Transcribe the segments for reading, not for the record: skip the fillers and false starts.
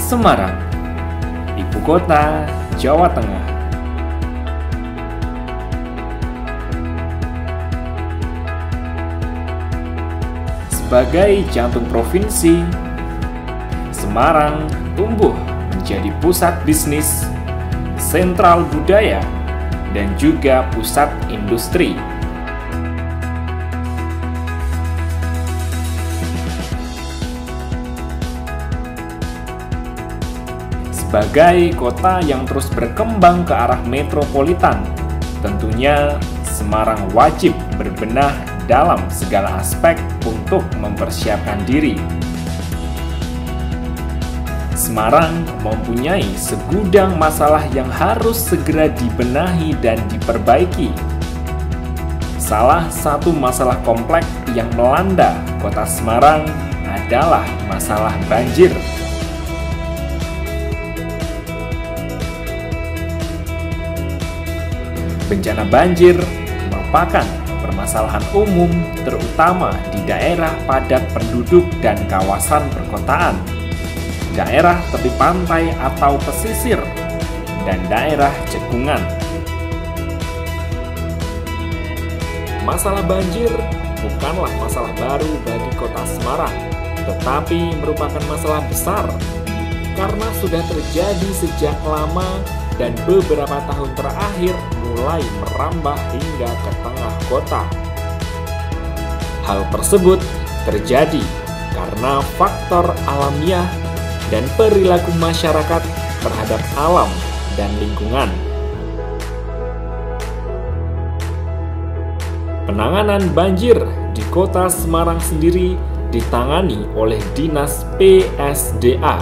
Semarang, ibu kota Jawa Tengah. Sebagai jantung provinsi, Semarang tumbuh menjadi pusat bisnis, sentral budaya, dan juga pusat industri. Sebagai kota yang terus berkembang ke arah metropolitan, tentunya Semarang wajib berbenah dalam segala aspek untuk mempersiapkan diri. Semarang mempunyai segudang masalah yang harus segera dibenahi dan diperbaiki. Salah satu masalah kompleks yang melanda kota Semarang adalah masalah banjir. Bencana banjir merupakan permasalahan umum terutama di daerah padat penduduk dan kawasan perkotaan, daerah tepi pantai atau pesisir, dan daerah cekungan. Masalah banjir bukanlah masalah baru bagi kota Semarang, tetapi merupakan masalah besar karena sudah terjadi sejak lama dan beberapa tahun terakhir mulai merambah hingga ke tengah kota. Hal tersebut terjadi karena faktor alamiah dan perilaku masyarakat terhadap alam dan lingkungan. Penanganan banjir di kota Semarang sendiri ditangani oleh Dinas PSDA,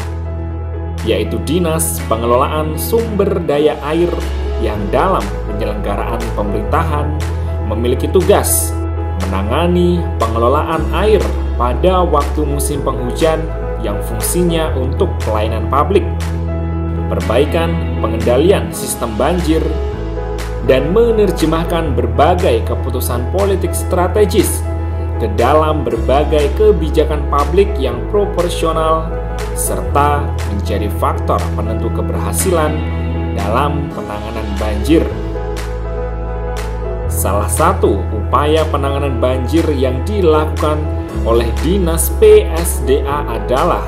yaitu Dinas Pengelolaan Sumber Daya Air, yang dalam penyelenggaraan pemerintahan memiliki tugas menangani pengelolaan air pada waktu musim penghujan yang fungsinya untuk pelayanan publik, perbaikan pengendalian sistem banjir, dan menerjemahkan berbagai keputusan politik strategis ke dalam berbagai kebijakan publik yang proporsional, serta menjadi faktor penentu keberhasilan dalam penanganan banjir. Salah satu upaya penanganan banjir yang dilakukan oleh Dinas PSDA adalah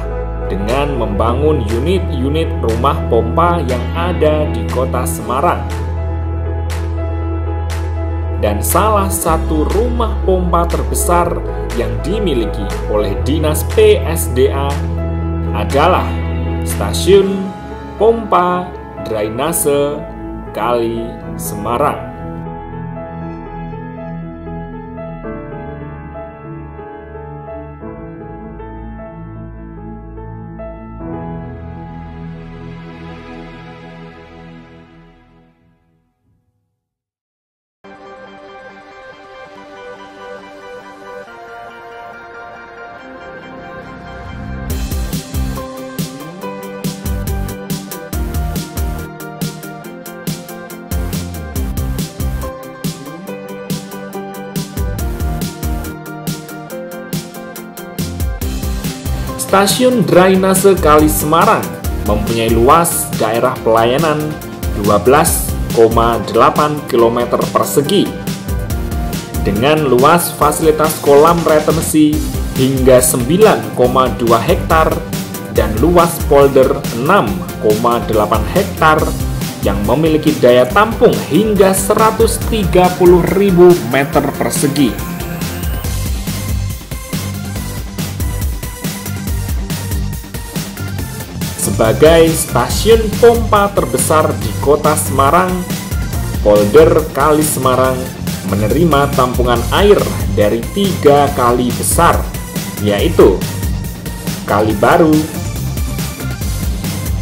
dengan membangun unit-unit rumah pompa yang ada di kota Semarang. Dan salah satu rumah pompa terbesar yang dimiliki oleh Dinas PSDA adalah Stasiun Pompa Drainase Kali Semarang. Stasiun Drainase Kali Semarang mempunyai luas daerah pelayanan 12,8 km persegi dengan luas fasilitas kolam retensi hingga 9,2 hektar dan luas polder 6,8 hektar yang memiliki daya tampung hingga 130.000 meter persegi. Sebagai stasiun pompa terbesar di kota Semarang, polder Kali Semarang menerima tampungan air dari 3 kali besar, yaitu Kali Baru,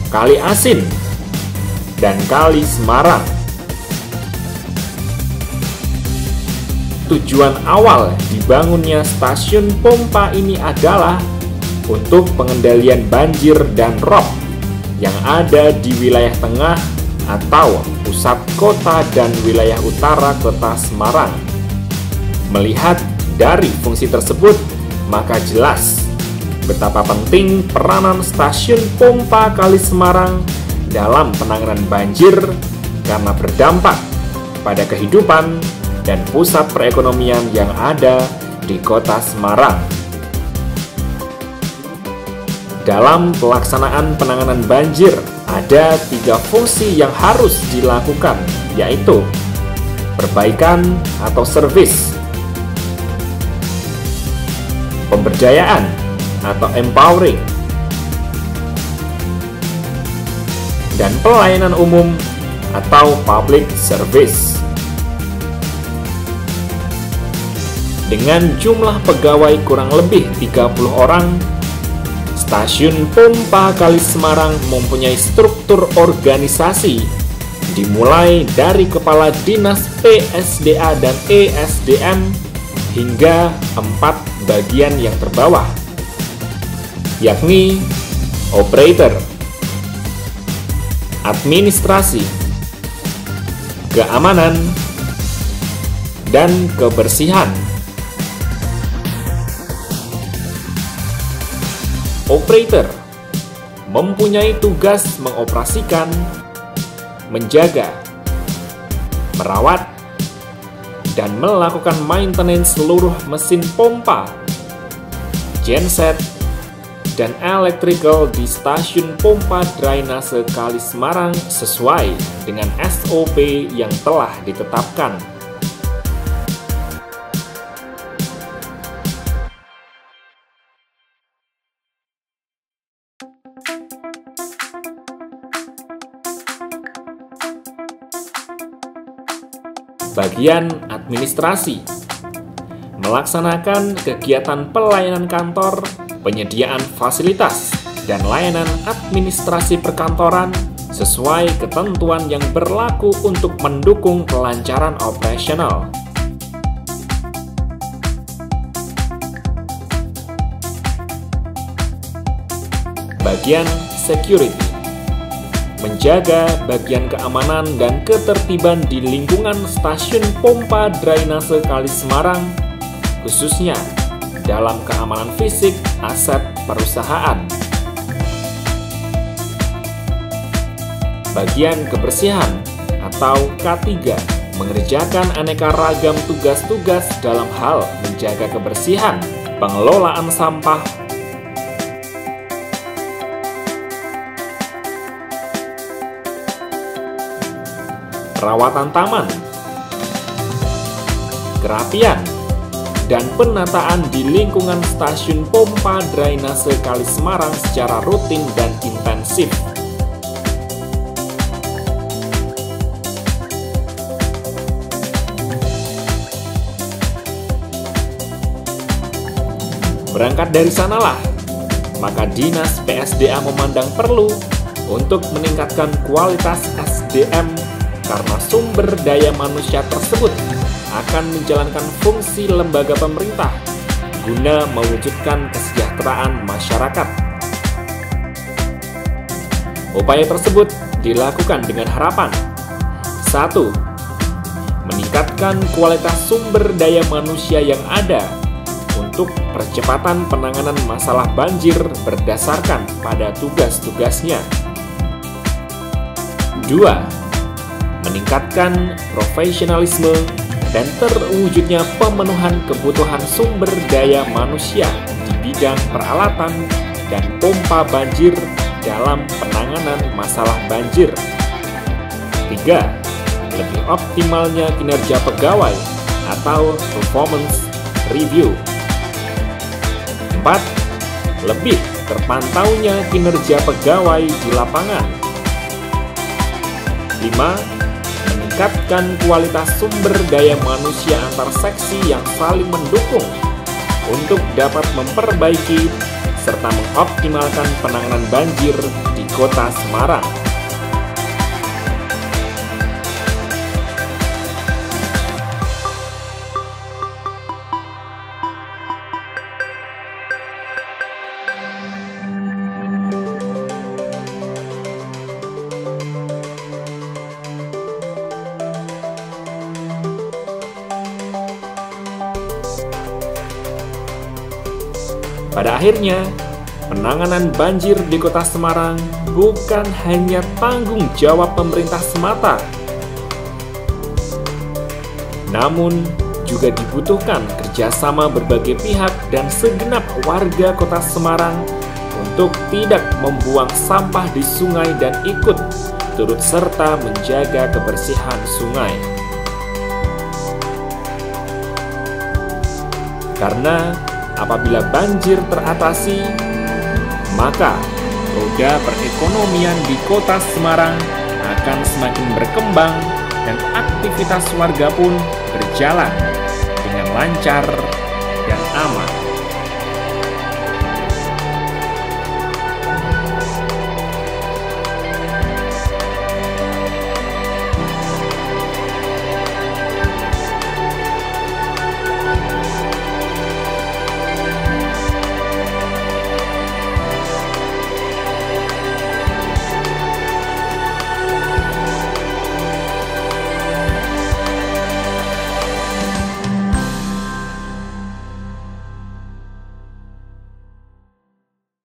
Kali Asin, dan Kali Semarang. Tujuan awal dibangunnya stasiun pompa ini adalah untuk pengendalian banjir dan rob yang ada di wilayah tengah atau pusat kota dan wilayah utara kota Semarang. Melihat dari fungsi tersebut, maka jelas betapa penting peranan stasiun pompa Kali Semarang dalam penanganan banjir karena berdampak pada kehidupan dan pusat perekonomian yang ada di Kota Semarang. Dalam pelaksanaan penanganan banjir, ada 3 fungsi yang harus dilakukan, yaitu perbaikan atau servis, pemberdayaan atau empowering, dan pelayanan umum atau public service. Dengan jumlah pegawai kurang lebih 30 orang, Stasiun Pompa Kali Semarang mempunyai struktur organisasi dimulai dari Kepala Dinas PSDA dan ESDM hingga 4 bagian yang terbawah, yakni operator, administrasi, keamanan, dan kebersihan. Operator mempunyai tugas mengoperasikan, menjaga, merawat, dan melakukan maintenance seluruh mesin pompa, genset, dan electrical di stasiun pompa drainase Kali Semarang sesuai dengan SOP yang telah ditetapkan. Bagian administrasi melaksanakan kegiatan pelayanan kantor, penyediaan fasilitas, dan layanan administrasi perkantoran sesuai ketentuan yang berlaku untuk mendukung kelancaran operasional. Bagian security menjaga bagian keamanan dan ketertiban di lingkungan stasiun pompa drainase Kali Semarang, khususnya dalam keamanan fisik aset perusahaan. Bagian kebersihan atau K3 mengerjakan aneka ragam tugas-tugas dalam hal menjaga kebersihan, pengelolaan sampah, perawatan taman, kerapian, dan penataan di lingkungan stasiun pompa drainase Kali Semarang secara rutin dan intensif. Berangkat dari sanalah, maka Dinas PSDA memandang perlu untuk meningkatkan kualitas SDM karena sumber daya manusia tersebut akan menjalankan fungsi lembaga pemerintah guna mewujudkan kesejahteraan masyarakat. Upaya tersebut dilakukan dengan harapan 1. Meningkatkan kualitas sumber daya manusia yang ada untuk percepatan penanganan masalah banjir berdasarkan pada tugas-tugasnya. 2. Meningkatkan profesionalisme dan terwujudnya pemenuhan kebutuhan sumber daya manusia di bidang peralatan dan pompa banjir dalam penanganan masalah banjir. 3. Lebih optimalnya kinerja pegawai atau performance review. 4. Lebih terpantaunya kinerja pegawai di lapangan. 5. Meningkatkan kualitas sumber daya manusia antar seksi yang saling mendukung untuk dapat memperbaiki serta mengoptimalkan penanganan banjir di Kota Semarang. Pada akhirnya, Penanganan banjir di Kota Semarang bukan hanya tanggung jawab pemerintah semata, namun juga dibutuhkan kerjasama berbagai pihak dan segenap warga Kota Semarang untuk tidak membuang sampah di sungai dan ikut turut serta menjaga kebersihan sungai. Karena apabila banjir teratasi, maka roda perekonomian di Kota Semarang akan semakin berkembang dan aktivitas warga pun berjalan dengan lancar dan aman.